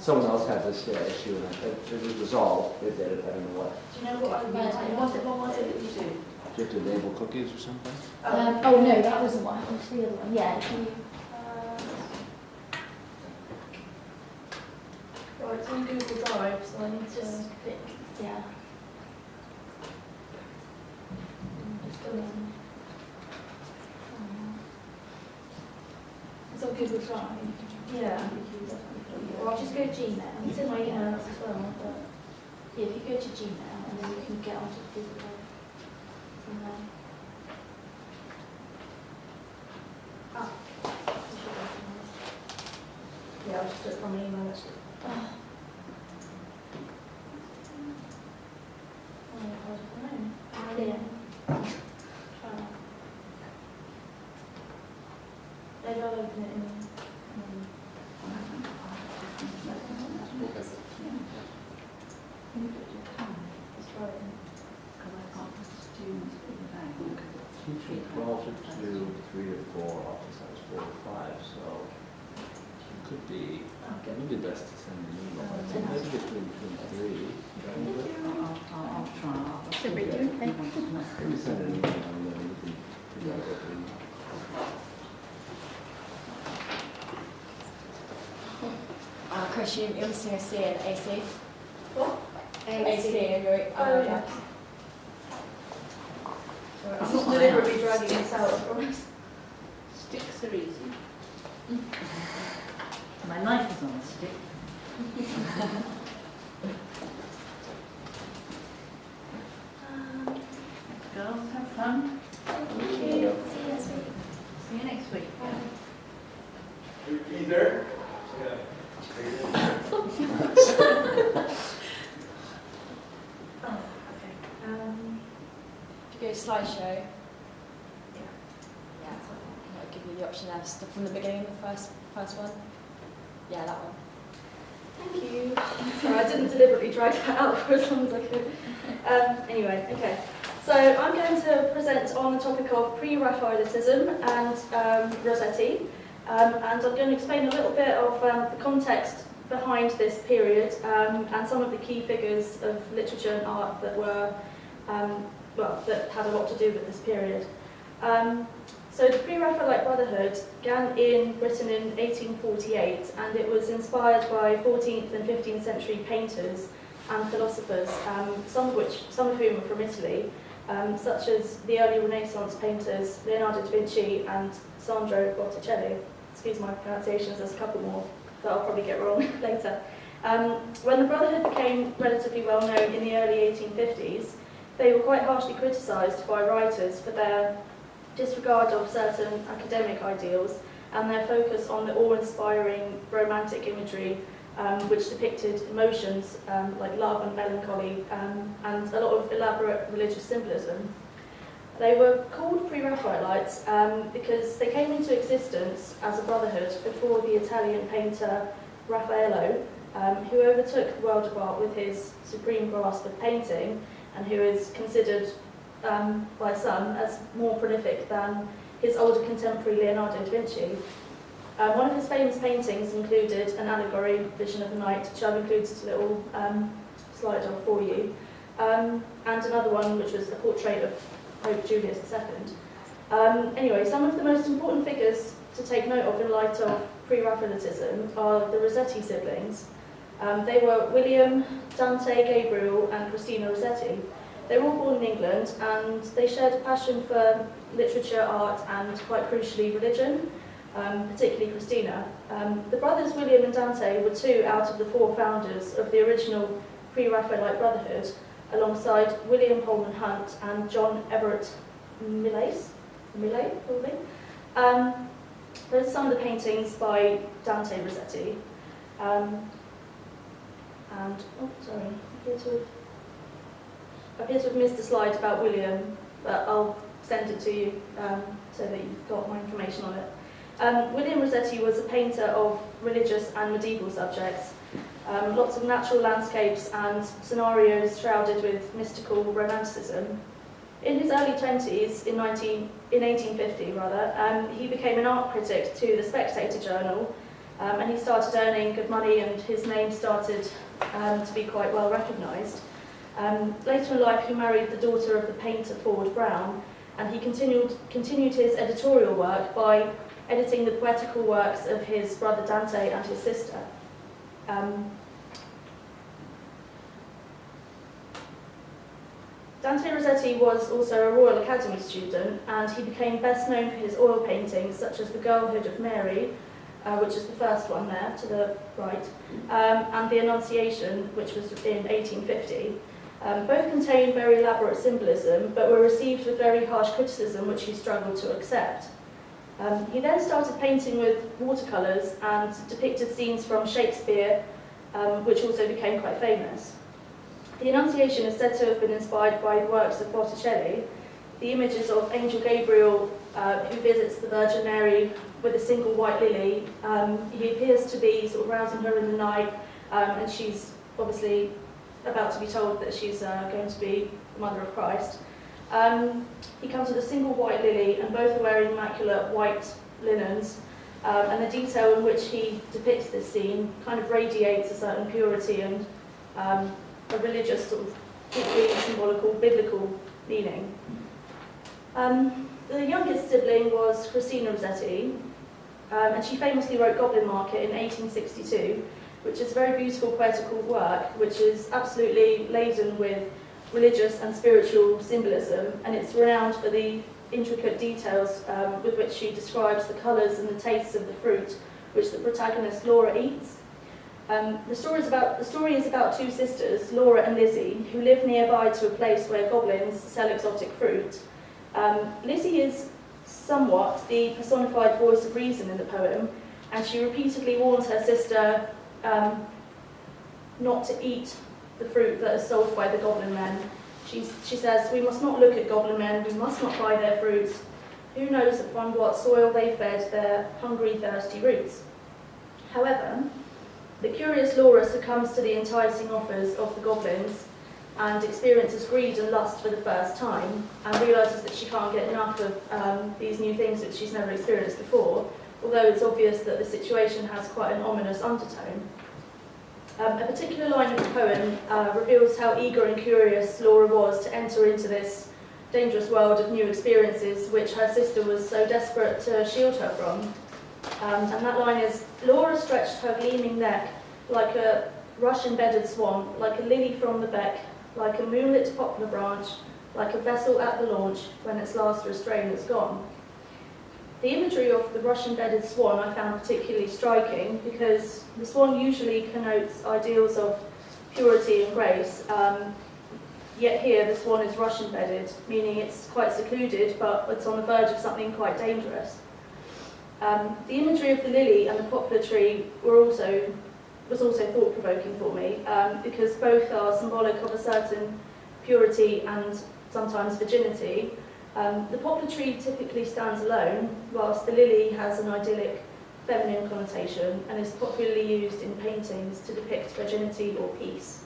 someone else had this issue, and it was resolved. They did it. I don't know what. Do you know what what was it that you do? Do you have to label cookies or something? Oh no, that wasn't what happened to the other one. Yeah. Right, it's on Google Drive, so I need to pick. Yeah. It's on Google Drive. Yeah. Or I'll just go to Gmail. It's in my emails as well. But Yeah, if you go to Gmail and then you can get onto the Google Drive from there. yeah, I'll just do it from my email actually. Yeah. Maybe I'll open it in. Teaching 12 to 2, 3 to 4, office hours 4 to 5, so it could be, maybe best to send an email. I think maybe between 2 and 3. I'll try. So we do, okay. Maybe send an email and then we can figure out what we Chris, you're missing a C in AC. What? AC in your. Oh, yeah. I'm not deliberately dragging this out, I promise. Sticks are easy. My knife is on a stick. Girls, have fun. Thank you. See you next week. Either. Oh, okay. If you go to slideshow, I'll give you the option there, stuff from the beginning, the first one. Yeah, that one. Thank you. Sorry, I didn't deliberately drag that out for as long as I could. Anyway, okay. So I'm going to present on the topic of pre-Raphaelitism and Rossetti, and I'm going to explain a little bit of the context behind this period and some of the key figures of literature and art that were, that had a lot to do with this period. So the Pre-Raphaelite Brotherhood began in Britain in 1848, and it was inspired by 14th and 15th century painters and philosophers, some of whom were from Italy, such as the early Renaissance painters Leonardo da Vinci and Sandro Botticelli. Excuse my pronunciations, there's a couple more that I'll probably get wrong later. When the Brotherhood became relatively well known in the early 1850s, they were quite harshly criticised by writers for their disregard of certain academic ideals and their focus on the awe-inspiring romantic imagery which depicted emotions like love and melancholy and a lot of elaborate religious symbolism. They were called Pre-Raphaelites because they came into existence as a brotherhood before the Italian painter Raffaello, who overtook the world of art with his supreme grasp of painting and who is considered by some as more prolific than his older contemporary Leonardo da Vinci. One of his famous paintings included an allegory, Vision of the Night, which I've included a little slide on for you, and another one which was a portrait of Pope Julius II. Anyway, some of the most important figures to take note of in light of Pre-Raphaelitism are the Rossetti siblings. They were William, Dante, Gabriel and Christina Rossetti. They were all born in England and they shared a passion for literature, art and, quite crucially, religion, particularly Christina. The brothers William and Dante were two out of the four founders of the original Pre-Raphaelite Brotherhood, alongside William Holman Hunt and John Everett Millais, probably. Those are some of the paintings by Dante Rossetti. I appear to have missed a slide about William, but I'll send it to you so that you've got my information on it. William Rossetti was a painter of religious and medieval subjects, lots of natural landscapes and scenarios shrouded with mystical romanticism. In his early 20s, in 1850 rather, he became an art critic to the Spectator journal, and he started earning good money, and his name started to be quite well recognised. Later in life, he married the daughter of the painter Ford Brown, and he continued his editorial work by editing the poetical works of his brother Dante and his sister. Dante Rossetti was also a Royal Academy student, and he became best known for his oil paintings such as The Girlhood of Mary, which is the first one there to the right, and The Annunciation, which was in 1850. Both contain very elaborate symbolism, but were received with very harsh criticism, which he struggled to accept. He then started painting with watercolours and depicted scenes from Shakespeare, which also became quite famous. The Annunciation is said to have been inspired by the works of Botticelli. The images of Angel Gabriel, who visits the Virgin Mary with a single white lily, he appears to be sort of rousing her in the night, and she's obviously about to be told that she's going to be the mother of Christ. He comes with a single white lily, and both are wearing immaculate white linens, and the detail in which he depicts this scene kind of radiates a certain purity and a religious, sort of deeply symbolical, biblical meaning. The youngest sibling was Christina Rossetti, and she famously wrote Goblin Market in 1862, which is a very beautiful poetical work, which is absolutely laden with religious and spiritual symbolism, and it's renowned for the intricate details with which she describes the colours and the tastes of the fruit which the protagonist Laura eats. The story is about two sisters, Laura and Lizzie, who live nearby to a place where goblins sell exotic fruit. Lizzie is somewhat the personified voice of reason in the poem, and she repeatedly warns her sister not to eat the fruit that is sold by the goblin men. She says, "We must not look at goblin men, we must not buy their fruits. Who knows upon what soil they fed their hungry, thirsty roots?" However, the curious Laura succumbs to the enticing offers of the goblins and experiences greed and lust for the first time, and realises that she can't get enough of these new things that she's never experienced before, although it's obvious that the situation has quite an ominous undertone. A particular line of the poem reveals how eager and curious Laura was to enter into this dangerous world of new experiences which her sister was so desperate to shield her from. And that line is, "Laura stretched her gleaming neck like a rush-embedded swan, like a lily from the beck, like a moonlit poplar branch, like a vessel at the launch when its last restraint is gone." The imagery of the rush-embedded swan I found particularly striking because the swan usually connotes ideals of purity and grace, yet here the swan is rush-embedded, meaning it's quite secluded, but it's on the verge of something quite dangerous. The imagery of the lily and the poplar tree was also thought-provoking for me, because both are symbolic of a certain purity and sometimes virginity. The poplar tree typically stands alone, whilst the lily has an idyllic feminine connotation and is popularly used in paintings to depict virginity or peace.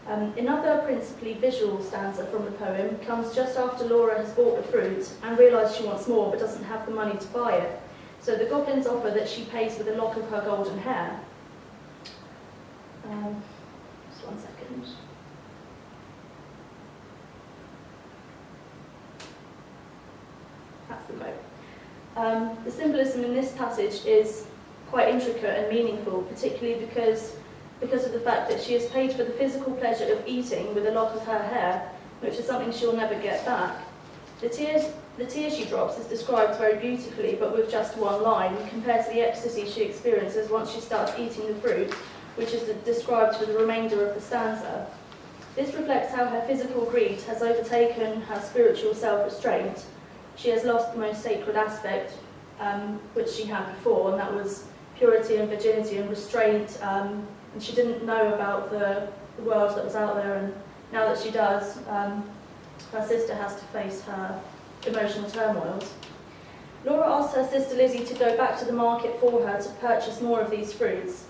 Another principally visual stanza from the poem comes just after Laura has bought the fruit and realises she wants more but doesn't have the money to buy it. So the goblins offer that she pays with a lock of her golden hair. Just one second. That's the quote. The symbolism in this passage is quite intricate and meaningful, particularly because of the fact that she has paid for the physical pleasure of eating with a lock of her hair, which is something she'll never get back. The tear she drops is described very beautifully, but with just one line, compared to the ecstasy she experiences once she starts eating the fruit, which is described for the remainder of the stanza. This reflects how her physical greed has overtaken her spiritual self-restraint. She has lost the most sacred aspect which she had before, and that was purity and virginity and restraint, and she didn't know about the world that was out there, and now that she does, her sister has to face her emotional turmoils. Laura asks her sister Lizzie to go back to the market for her to purchase more of these fruits.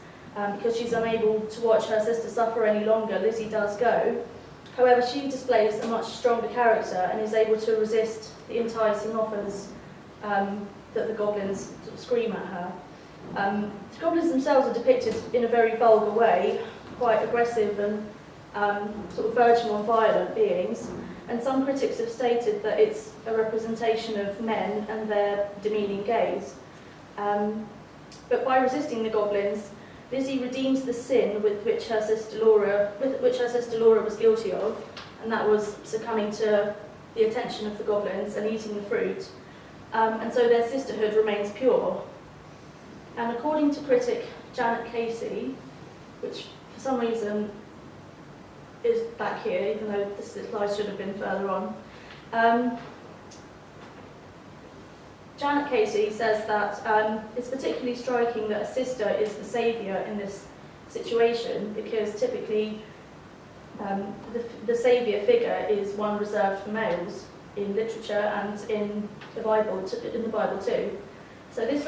Because she's unable to watch her sister suffer any longer, Lizzie does go. However, she displays a much stronger character and is able to resist the enticing offers that the goblins sort of scream at her. The goblins themselves are depicted in a very vulgar way, quite aggressive and sort of verging on violent beings, and some critics have stated that it's a representation of men and their demeaning gaze. But by resisting the goblins, Lizzie redeems the sin with which her sister Laura was guilty of, and that was succumbing to the attention of the goblins and eating the fruit. And so their sisterhood remains pure. And according to critic Janet Casey, which for some reason is back here, even though the slide should have been further on, Janet Casey says that it's particularly striking that a sister is the saviour in this situation, because typically the saviour figure is one reserved for males in literature and in the Bible too. So this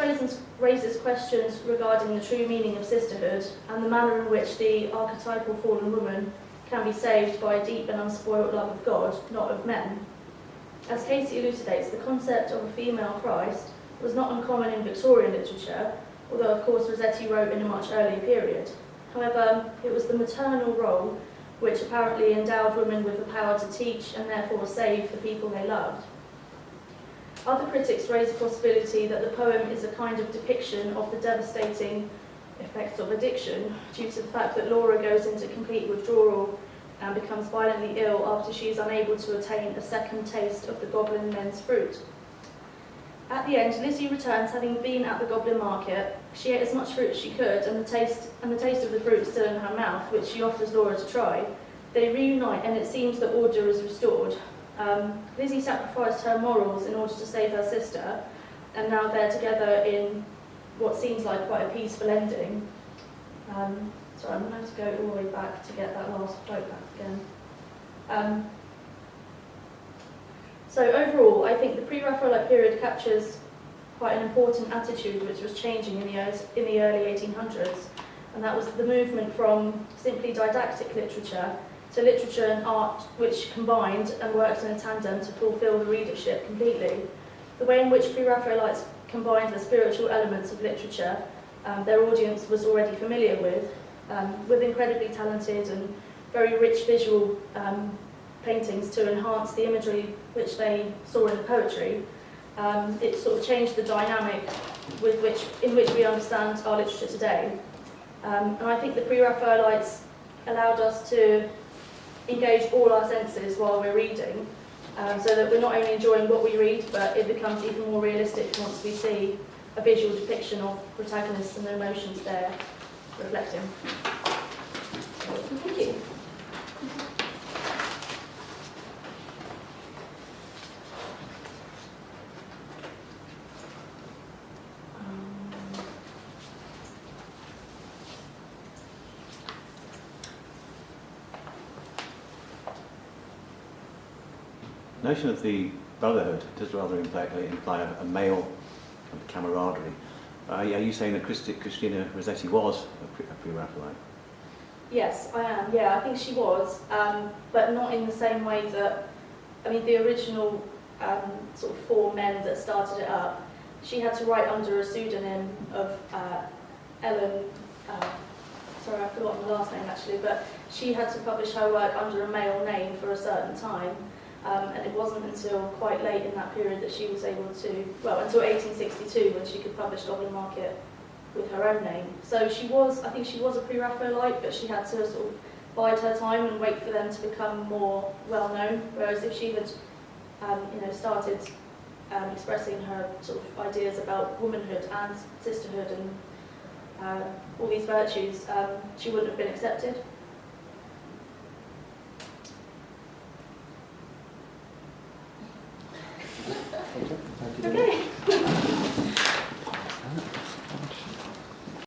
raises questions regarding the true meaning of sisterhood and the manner in which the archetypal fallen woman can be saved by a deep and unspoilt love of God, not of men. As Casey elucidates, the concept of a female Christ was not uncommon in Victorian literature, although of course Rossetti wrote in a much earlier period. However, it was the maternal role which apparently endowed women with the power to teach and therefore save the people they loved. Other critics raise the possibility that the poem is a kind of depiction of the devastating effects of addiction, due to the fact that Laura goes into complete withdrawal and becomes violently ill after she is unable to attain a second taste of the goblin men's fruit. At the end, Lizzie returns, having been at the goblin market. She ate as much fruit as she could, and the taste of the fruit still in her mouth, which she offers Laura to try. They reunite, and it seems that order is restored. Lizzie sacrificed her morals in order to save her sister, and now they're together in what seems like quite a peaceful ending. Sorry, I'm going to have to go all the way back to get that last quote back again. So overall, I think the pre-Raphaelite period captures quite an important attitude which was changing in the early 1800s, and that was the movement from simply didactic literature to literature and art which combined and worked in a tandem to fulfil the readership completely. The way in which pre-Raphaelites combined the spiritual elements of literature their audience was already familiar with incredibly talented and very rich visual paintings to enhance the imagery which they saw in the poetry. It sort of changed the dynamic in which we understand our literature today. And I think the pre-Raphaelites allowed us to engage all our senses while we're reading, so that we're not only enjoying what we read, but it becomes even more realistic once we see a visual depiction of protagonists and their emotions there reflecting. Thank you. The notion of the brotherhood does rather imply a male camaraderie. Are you saying that Christina Rossetti was a pre-Raphaelite? Yes, I am. Yeah, I think she was, but not in the same way that, I mean, the original sort of four men that started it up, she had to write under a pseudonym of Ellen, sorry, I've forgotten the last name actually, but she had to publish her work under a male name for a certain time. And it wasn't until quite late in that period that she was able to, well, until 1862 when she could publish Goblin Market with her own name. So she was, I think she was a pre-Raphaelite, but she had to sort of bide her time and wait for them to become more well-known. Whereas if she had, started expressing her sort of ideas about womanhood and sisterhood and all these virtues, she wouldn't have been accepted.